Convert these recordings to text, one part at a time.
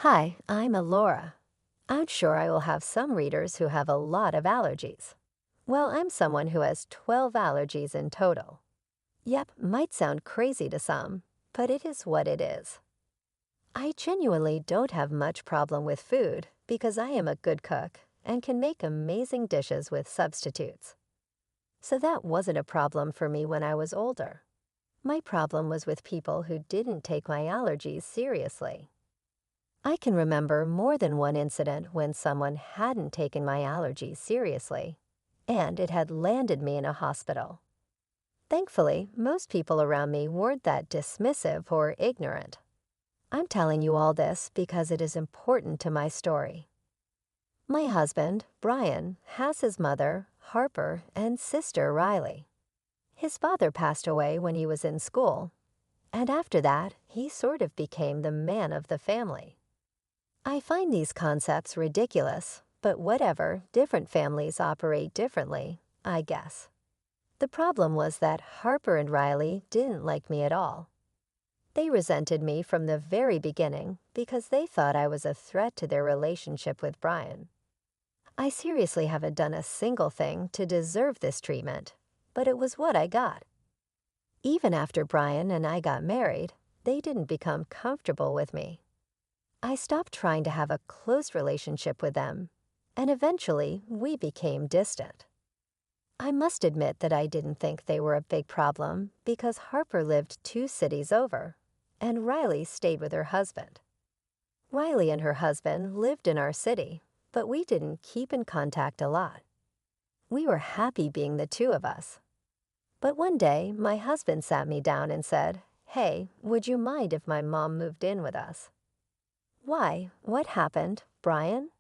Hi, I'm Alora. I'm sure I will have some readers who have a lot of allergies. Well, I'm someone who has 12 allergies in total. Yep, might sound crazy to some, but it is what it is. I genuinely don't have much problem with food because I am a good cook and can make amazing dishes with substitutes. So that wasn't a problem for me when I was older. My problem was with people who didn't take my allergies seriously. I can remember more than one incident when someone hadn't taken my allergies seriously, and it had landed me in a hospital. Thankfully, most people around me weren't that dismissive or ignorant. I'm telling you all this because it is important to my story. My husband, Brian, has his mother, Harper, and sister, Riley. His father passed away when he was in school, and after that, he sort of became the man of the family. I find these concepts ridiculous, but whatever, different families operate differently, I guess. The problem was that Harper and Riley didn't like me at all. They resented me from the very beginning because they thought I was a threat to their relationship with Brian. I seriously haven't done a single thing to deserve this treatment, but it was what I got. Even after Brian and I got married, they didn't become comfortable with me. I stopped trying to have a close relationship with them, and eventually we became distant. I must admit that I didn't think they were a big problem because Harper lived 2 cities over, and Riley stayed with her husband. Riley and her husband lived in our city, but we didn't keep in contact a lot. We were happy being the 2 of us. But one day, my husband sat me down and said, "Hey, would you mind if my mom moved in with us?" "Why? What happened, Brian?"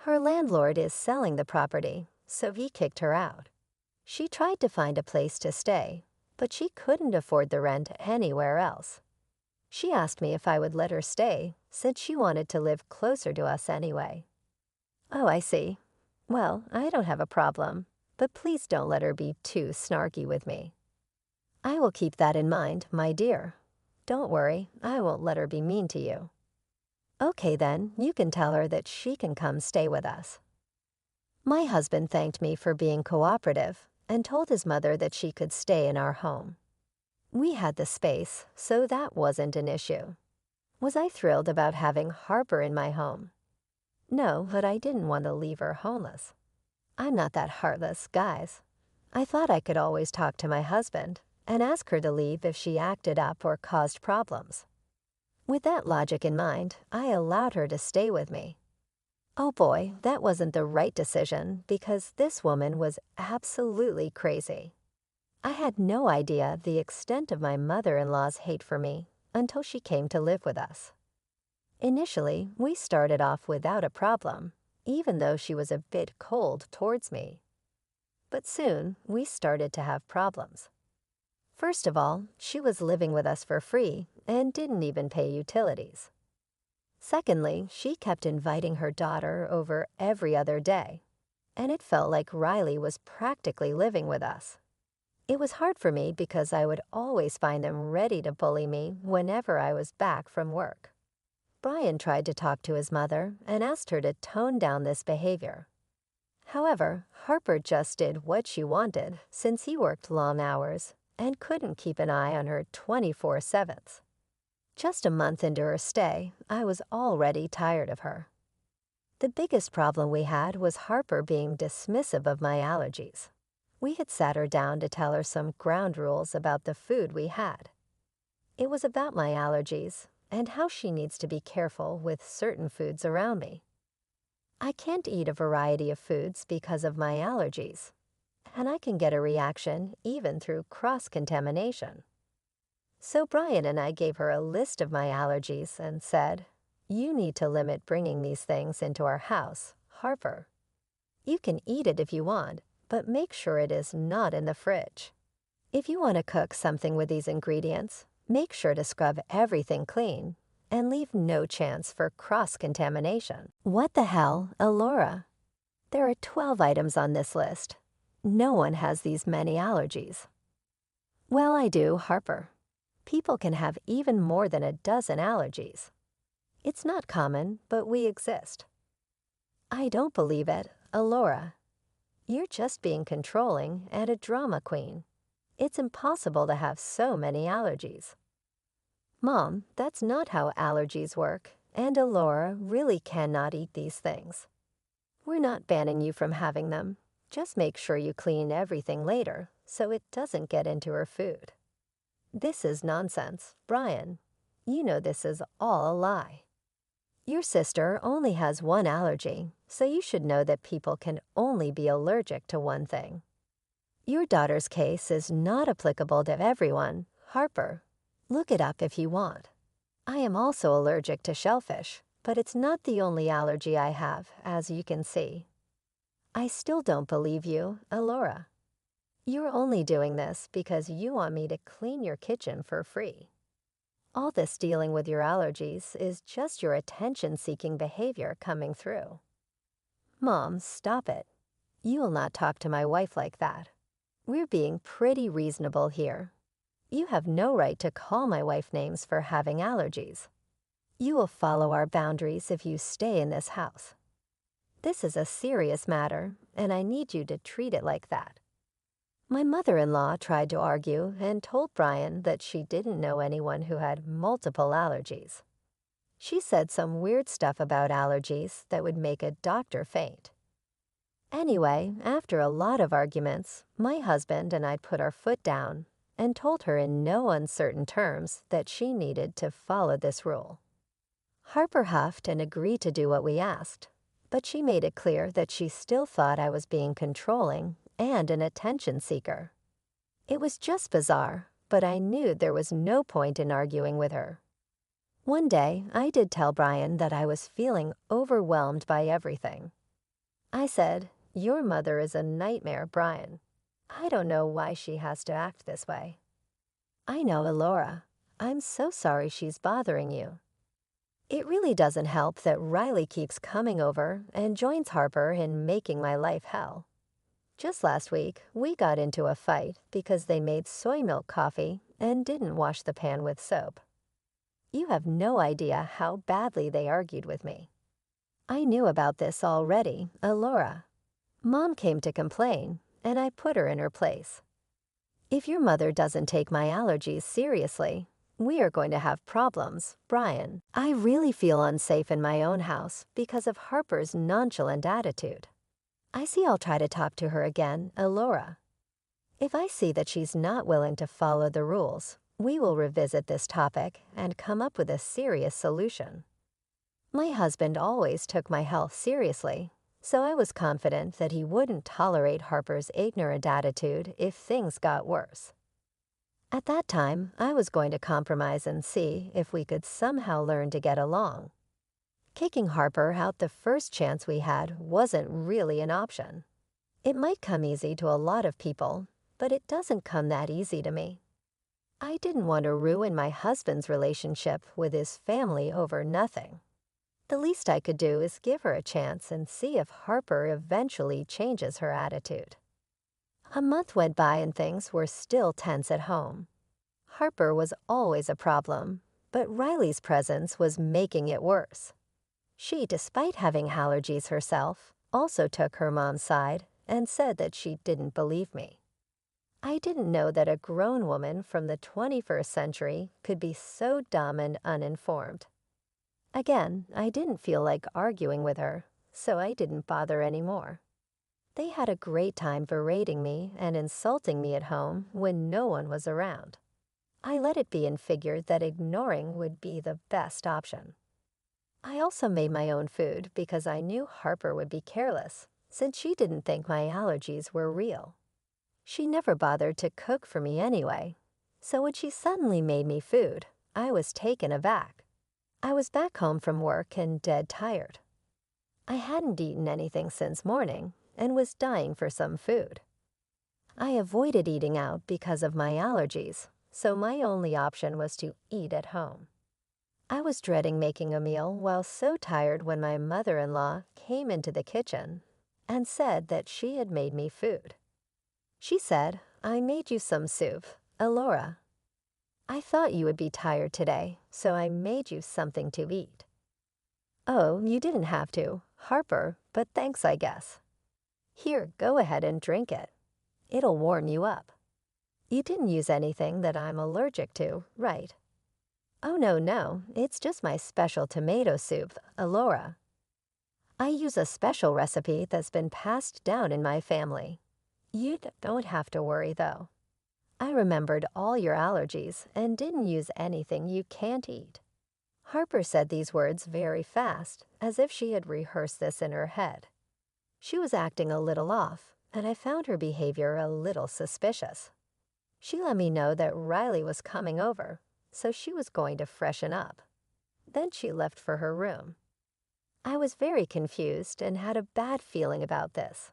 "Her landlord is selling the property, so he kicked her out. She tried to find a place to stay, but she couldn't afford the rent anywhere else. She asked me if I would let her stay, since she wanted to live closer to us anyway." "Oh, I see. Well, I don't have a problem, but please don't let her be too snarky with me." "I will keep that in mind, my dear. Don't worry, I won't let her be mean to you." "Okay then, you can tell her that she can come stay with us." My husband thanked me for being cooperative and told his mother that she could stay in our home. We had the space, so that wasn't an issue. Was I thrilled about having Harper in my home? No, but I didn't want to leave her homeless. I'm not that heartless, guys. I thought I could always talk to my husband and ask her to leave if she acted up or caused problems. With that logic in mind, I allowed her to stay with me. Oh boy, that wasn't the right decision because this woman was absolutely crazy. I had no idea the extent of my mother-in-law's hate for me until she came to live with us. Initially, we started off without a problem, even though she was a bit cold towards me. But soon, we started to have problems. First of all, she was living with us for free and didn't even pay utilities. Secondly, she kept inviting her daughter over every other day, and it felt like Riley was practically living with us. It was hard for me because I would always find them ready to bully me whenever I was back from work. Brian tried to talk to his mother and asked her to tone down this behavior. However, Harper just did what she wanted since he worked long hours and couldn't keep an eye on her 24/7. Just a month into her stay, I was already tired of her. The biggest problem we had was Harper being dismissive of my allergies. We had sat her down to tell her some ground rules about the food we had. It was about my allergies and how she needs to be careful with certain foods around me. I can't eat a variety of foods because of my allergies, and I can get a reaction even through cross-contamination. So Brian and I gave her a list of my allergies and said, "You need to limit bringing these things into our house, Harper. You can eat it if you want, but make sure it is not in the fridge. If you want to cook something with these ingredients, make sure to scrub everything clean and leave no chance for cross-contamination." What the hell, Alora? There are 12 items on this list. No one has these many allergies. Well, I do, Harper. People can have even more than a dozen allergies. It's not common, but we exist. I don't believe it, Alora. You're just being controlling and a drama queen. It's impossible to have so many allergies. Mom, that's not how allergies work, and Alora really cannot eat these things. We're not banning you from having them. Just make sure you clean everything later so it doesn't get into her food. This is nonsense, Brian. You know this is all a lie. Your sister only has one allergy, so you should know that people can only be allergic to one thing. Your daughter's case is not applicable to everyone, Harper. Look it up if you want. I am also allergic to shellfish, but it's not the only allergy I have, as you can see. I still don't believe you, Alora. You're only doing this because you want me to clean your kitchen for free. All this dealing with your allergies is just your attention-seeking behavior coming through. Mom, stop it. You will not talk to my wife like that. We're being pretty reasonable here. You have no right to call my wife names for having allergies. You will follow our boundaries if you stay in this house. This is a serious matter, and I need you to treat it like that. My mother-in-law tried to argue and told Brian that she didn't know anyone who had multiple allergies. She said some weird stuff about allergies that would make a doctor faint. Anyway, after a lot of arguments, my husband and I put our foot down and told her in no uncertain terms that she needed to follow this rule. Harper huffed and agreed to do what we asked, but she made it clear that she still thought I was being controlling and an attention seeker. It was just bizarre, but I knew there was no point in arguing with her. One day, I did tell Brian that I was feeling overwhelmed by everything. I said, "Your mother is a nightmare, Brian. I don't know why she has to act this way." "I know, Alora. I'm so sorry she's bothering you." It really doesn't help that Riley keeps coming over and joins Harper in making my life hell. Just last week, we got into a fight because they made soy milk coffee and didn't wash the pan with soap. You have no idea how badly they argued with me. I knew about this already, Alora. Mom came to complain, and I put her in her place. If your mother doesn't take my allergies seriously, we are going to have problems, Brian. I really feel unsafe in my own house because of Harper's nonchalant attitude. I see I'll try to talk to her again, Alora. If I see that she's not willing to follow the rules, we will revisit this topic and come up with a serious solution. My husband always took my health seriously, so I was confident that he wouldn't tolerate Harper's ignorant attitude if things got worse. At that time, I was going to compromise and see if we could somehow learn to get along. Kicking Harper out the first chance we had wasn't really an option. It might come easy to a lot of people, but it doesn't come that easy to me. I didn't want to ruin my husband's relationship with his family over nothing. The least I could do is give her a chance and see if Harper eventually changes her attitude. A month went by and things were still tense at home. Harper was always a problem, but Riley's presence was making it worse. She, despite having allergies herself, also took her mom's side and said that she didn't believe me. I didn't know that a grown woman from the 21st century could be so dumb and uninformed. Again, I didn't feel like arguing with her, so I didn't bother anymore. They had a great time berating me and insulting me at home when no one was around. I let it be and figured that ignoring would be the best option. I also made my own food because I knew Harper would be careless, since she didn't think my allergies were real. She never bothered to cook for me anyway, so when she suddenly made me food, I was taken aback. I was back home from work and dead tired. I hadn't eaten anything since morning and was dying for some food. I avoided eating out because of my allergies, so my only option was to eat at home. I was dreading making a meal while so tired when my mother-in-law came into the kitchen and said that she had made me food. She said, "I made you some soup, Alora. I thought you would be tired today, so I made you something to eat." Oh, you didn't have to, Harper, but thanks, I guess. Here, go ahead and drink it. It'll warm you up. You didn't use anything that I'm allergic to, right? Oh, no, no, it's just my special tomato soup, Alora. I use a special recipe that's been passed down in my family. You don't have to worry, though. I remembered all your allergies and didn't use anything you can't eat. Harper said these words very fast, as if she had rehearsed this in her head. She was acting a little off, and I found her behavior a little suspicious. She let me know that Riley was coming over, so she was going to freshen up. Then she left for her room. I was very confused and had a bad feeling about this.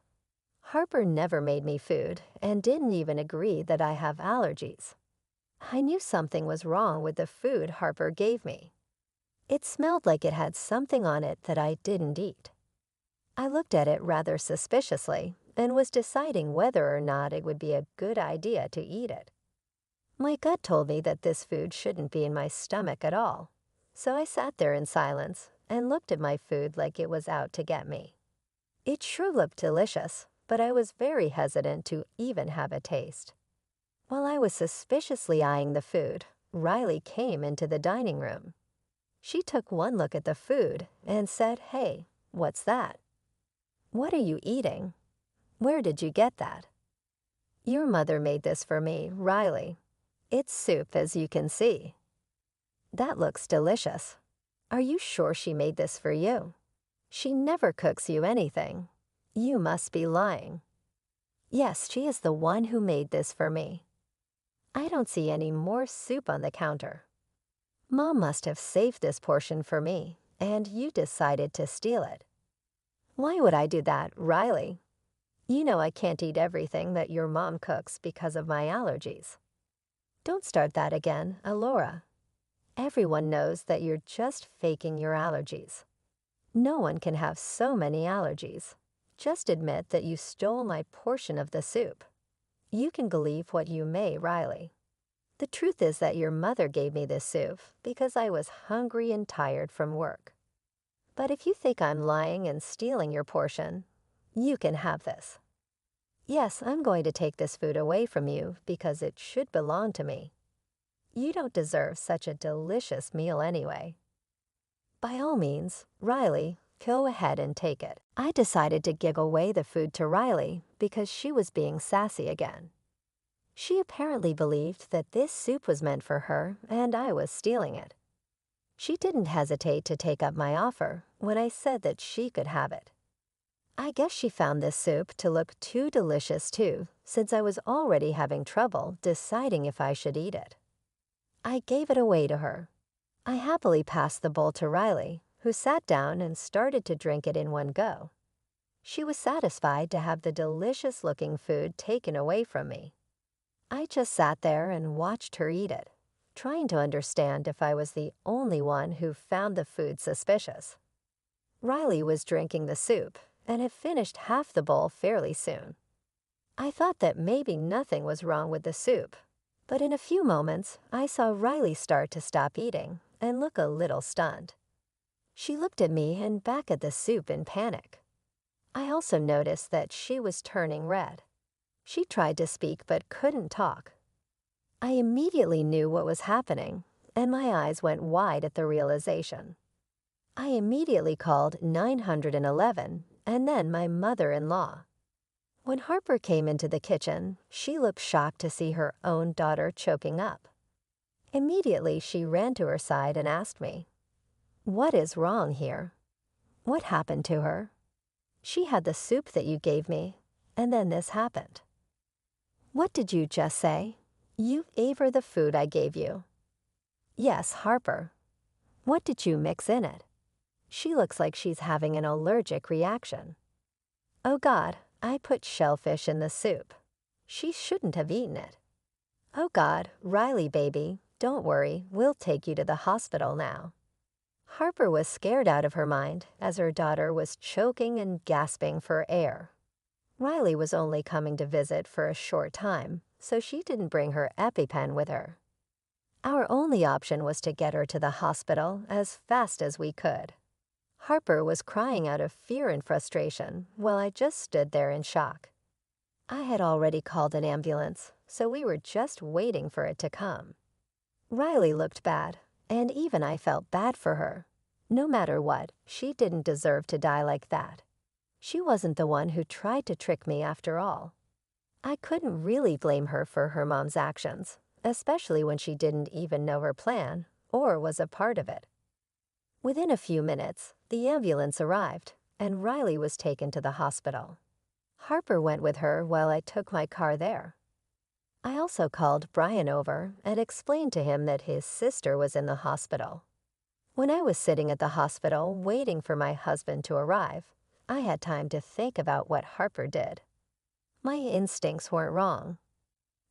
Harper never made me food and didn't even agree that I have allergies. I knew something was wrong with the food Harper gave me. It smelled like it had something on it that I didn't eat. I looked at it rather suspiciously and was deciding whether or not it would be a good idea to eat it. My gut told me that this food shouldn't be in my stomach at all, so I sat there in silence and looked at my food like it was out to get me. It sure looked delicious, but I was very hesitant to even have a taste. While I was suspiciously eyeing the food, Riley came into the dining room. She took one look at the food and said, "Hey, what's that?" "What are you eating? Where did you get that?" "Your mother made this for me, Riley. It's soup, as you can see." "That looks delicious. Are you sure she made this for you? She never cooks you anything. You must be lying." "Yes, she is the one who made this for me." "I don't see any more soup on the counter. Mom must have saved this portion for me, and you decided to steal it." "Why would I do that, Riley? You know I can't eat everything that your mom cooks because of my allergies." "Don't start that again, Alora. Everyone knows that you're just faking your allergies. No one can have so many allergies. Just admit that you stole my portion of the soup. You can believe what you may, Riley. The truth is that your mother gave me this soup because I was hungry and tired from work. But if you think I'm lying and stealing your portion, you can have this. Yes, I'm going to take this food away from you because it should belong to me. You don't deserve such a delicious meal anyway." "By all means, Riley, go ahead and take it." I decided to give away the food to Riley because she was being sassy again. She apparently believed that this soup was meant for her and I was stealing it. She didn't hesitate to take up my offer when I said that she could have it. I guess she found this soup to look too delicious too, since I was already having trouble deciding if I should eat it. I gave it away to her. I happily passed the bowl to Riley, who sat down and started to drink it in one go. She was satisfied to have the delicious-looking food taken away from me. I just sat there and watched her eat it, trying to understand if I was the only one who found the food suspicious. Riley was drinking the soup and had finished half the bowl fairly soon. I thought that maybe nothing was wrong with the soup, but in a few moments I saw Riley start to stop eating and look a little stunned. She looked at me and back at the soup in panic. I also noticed that she was turning red. She tried to speak but couldn't talk. I immediately knew what was happening, and my eyes went wide at the realization. I immediately called 911 and then my mother-in-law. When Harper came into the kitchen, she looked shocked to see her own daughter choking up. Immediately, she ran to her side and asked me, "What is wrong here? What happened to her? She had the soup that you gave me, and then this happened." "What did you just say? You gave her the food I gave you." "Yes, Harper. What did you mix in it? She looks like she's having an allergic reaction." "Oh God, I put shellfish in the soup. She shouldn't have eaten it." "Oh God, Riley baby, don't worry, we'll take you to the hospital now." Harper was scared out of her mind as her daughter was choking and gasping for air. Riley was only coming to visit for a short time, so she didn't bring her EpiPen with her. Our only option was to get her to the hospital as fast as we could. Harper was crying out of fear and frustration while I just stood there in shock. I had already called an ambulance, so we were just waiting for it to come. Riley looked bad, and even I felt bad for her. No matter what, she didn't deserve to die like that. She wasn't the one who tried to trick me after all. I couldn't really blame her for her mom's actions, especially when she didn't even know her plan or was a part of it. Within a few minutes, the ambulance arrived, and Riley was taken to the hospital. Harper went with her while I took my car there. I also called Brian over and explained to him that his sister was in the hospital. When I was sitting at the hospital waiting for my husband to arrive, I had time to think about what Harper did. My instincts weren't wrong.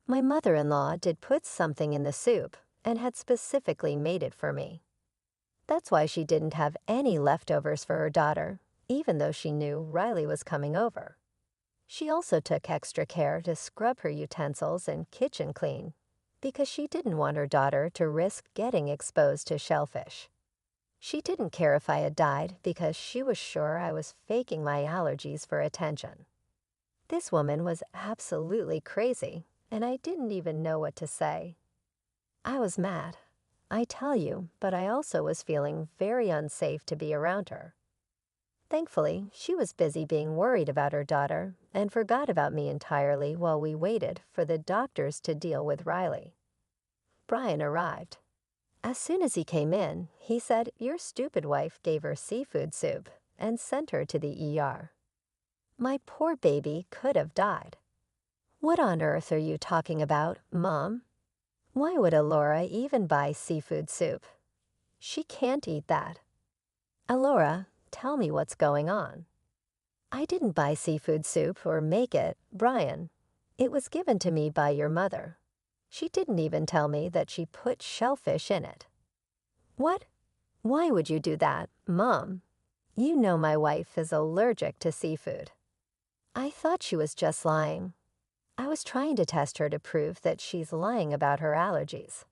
My mother-in-law did put something in the soup and had specifically made it for me. That's why she didn't have any leftovers for her daughter, even though she knew Riley was coming over. She also took extra care to scrub her utensils and kitchen clean, because she didn't want her daughter to risk getting exposed to shellfish. She didn't care if I had died because she was sure I was faking my allergies for attention. This woman was absolutely crazy, and I didn't even know what to say. I was mad, I tell you, but I also was feeling very unsafe to be around her. Thankfully, she was busy being worried about her daughter and forgot about me entirely while we waited for the doctors to deal with Riley. Brian arrived. As soon as he came in, he said your stupid wife gave her seafood soup and sent her to the ER. My poor baby could have died. What on earth are you talking about, Mom? Why would Alora even buy seafood soup? She can't eat that. Alora, tell me what's going on. I didn't buy seafood soup or make it, Brian. It was given to me by your mother. She didn't even tell me that she put shellfish in it. What? Why would you do that, Mom? You know my wife is allergic to seafood. I thought she was just lying. I was trying to test her to prove that she's lying about her allergies.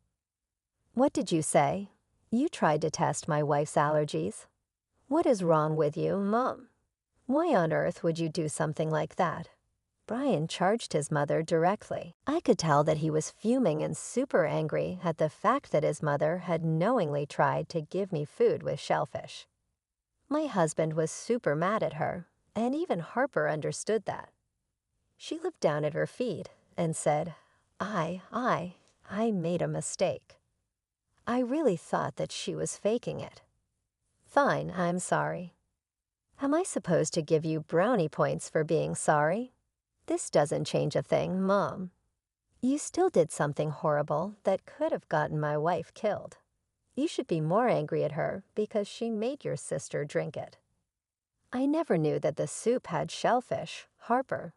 What did you say? You tried to test my wife's allergies? What is wrong with you, Mom? Why on earth would you do something like that? Brian charged his mother directly. I could tell that he was fuming and super angry at the fact that his mother had knowingly tried to give me food with shellfish. My husband was super mad at her, and even Harper understood that. She looked down at her feet and said, I made a mistake. I really thought that she was faking it. Fine, I'm sorry. Am I supposed to give you brownie points for being sorry? This doesn't change a thing, Mom. You still did something horrible that could have gotten my wife killed. You should be more angry at her because she made your sister drink it. I never knew that the soup had shellfish, Harper.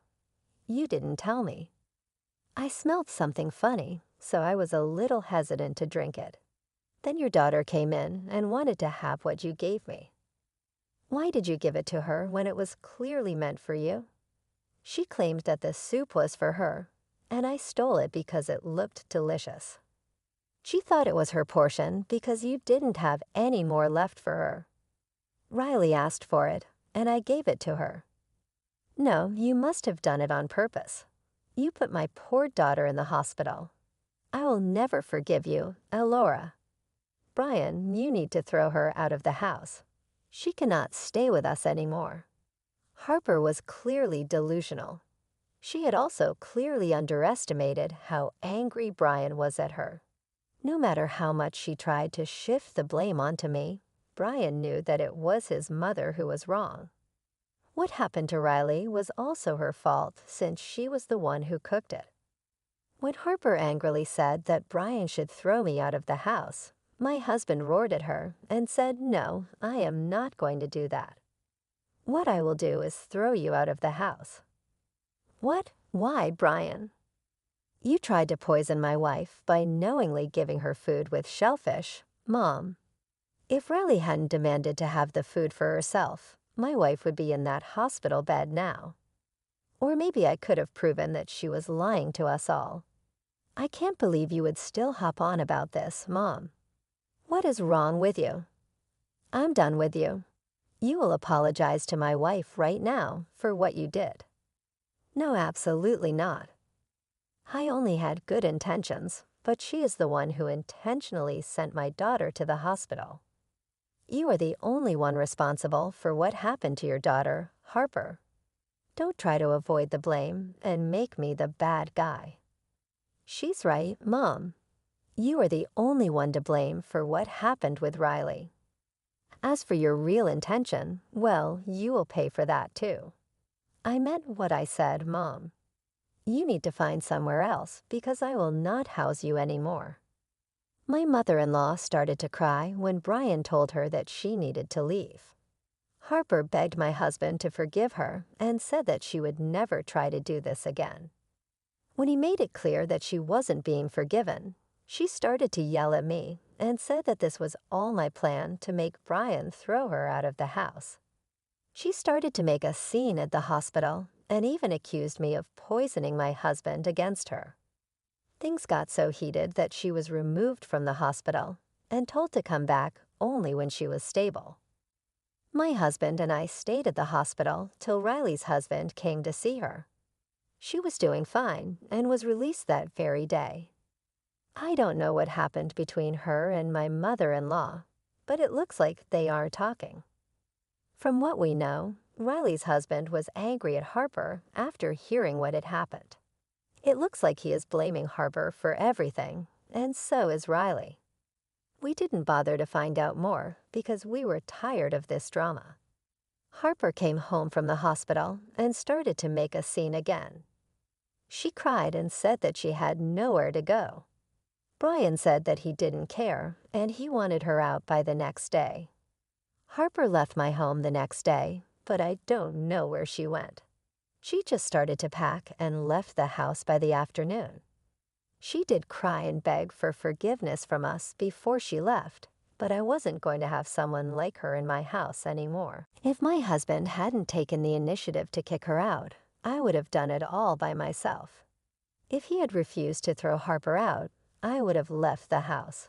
You didn't tell me. I smelled something funny, so I was a little hesitant to drink it. Then your daughter came in and wanted to have what you gave me. Why did you give it to her when it was clearly meant for you? She claimed that the soup was for her, and I stole it because it looked delicious. She thought it was her portion because you didn't have any more left for her. Riley asked for it, and I gave it to her. No, you must have done it on purpose. You put my poor daughter in the hospital. I will never forgive you, Alora. Brian, you need to throw her out of the house. She cannot stay with us anymore. Harper was clearly delusional. She had also clearly underestimated how angry Brian was at her. No matter how much she tried to shift the blame onto me, Brian knew that it was his mother who was wrong. What happened to Riley was also her fault since she was the one who cooked it. When Harper angrily said that Brian should throw me out of the house, my husband roared at her and said, no, I am not going to do that. What I will do is throw you out of the house. What? Why, Brian? You tried to poison my wife by knowingly giving her food with shellfish, Mom. If Riley hadn't demanded to have the food for herself, my wife would be in that hospital bed now. Or maybe I could have proven that she was lying to us all. I can't believe you would still hop on about this, Mom. What is wrong with you? I'm done with you. You will apologize to my wife right now for what you did. No, absolutely not. I only had good intentions, but she is the one who intentionally sent my daughter to the hospital. You are the only one responsible for what happened to your daughter, Harper. Don't try to avoid the blame and make me the bad guy. She's right, Mom. You are the only one to blame for what happened with Riley. As for your real intention, well, you will pay for that too. I meant what I said, Mom. You need to find somewhere else because I will not house you anymore. My mother-in-law started to cry when Brian told her that she needed to leave. Harper begged my husband to forgive her and said that she would never try to do this again. When he made it clear that she wasn't being forgiven, she started to yell at me and said that this was all my plan to make Brian throw her out of the house. She started to make a scene at the hospital and even accused me of poisoning my husband against her. Things got so heated that she was removed from the hospital and told to come back only when she was stable. My husband and I stayed at the hospital till Riley's husband came to see her. She was doing fine and was released that very day. I don't know what happened between her and my mother-in-law, but it looks like they are talking. From what we know, Riley's husband was angry at Harper after hearing what had happened. It looks like he is blaming Harper for everything, and so is Riley. We didn't bother to find out more because we were tired of this drama. Harper came home from the hospital and started to make a scene again. She cried and said that she had nowhere to go. Brian said that he didn't care and he wanted her out by the next day. Harper left my home the next day, but I don't know where she went. She just started to pack and left the house by the afternoon. She did cry and beg for forgiveness from us before she left, but I wasn't going to have someone like her in my house anymore. If my husband hadn't taken the initiative to kick her out, I would have done it all by myself. If he had refused to throw Harper out, I would have left the house.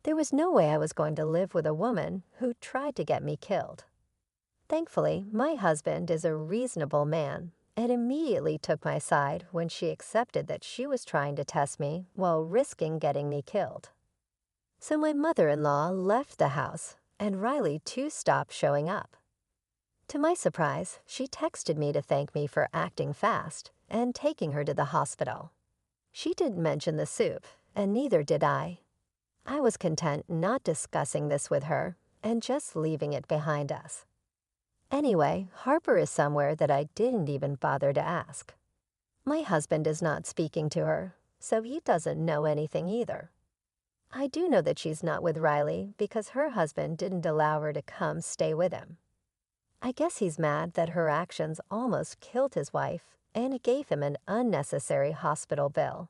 There was no way I was going to live with a woman who tried to get me killed. Thankfully, my husband is a reasonable man and immediately took my side when she accepted that she was trying to test me while risking getting me killed. So my mother-in-law left the house, and Riley too stopped showing up. To my surprise, she texted me to thank me for acting fast and taking her to the hospital. She didn't mention the soup, and neither did I. I was content not discussing this with her and just leaving it behind us. Anyway, Harper is somewhere that I didn't even bother to ask. My husband is not speaking to her, so he doesn't know anything either. I do know that she's not with Riley because her husband didn't allow her to come stay with him. I guess he's mad that her actions almost killed his wife and gave him an unnecessary hospital bill.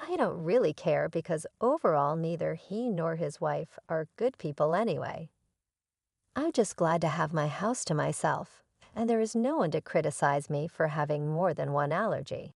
I don't really care because overall neither he nor his wife are good people anyway. I'm just glad to have my house to myself, and there is no one to criticize me for having more than one allergy.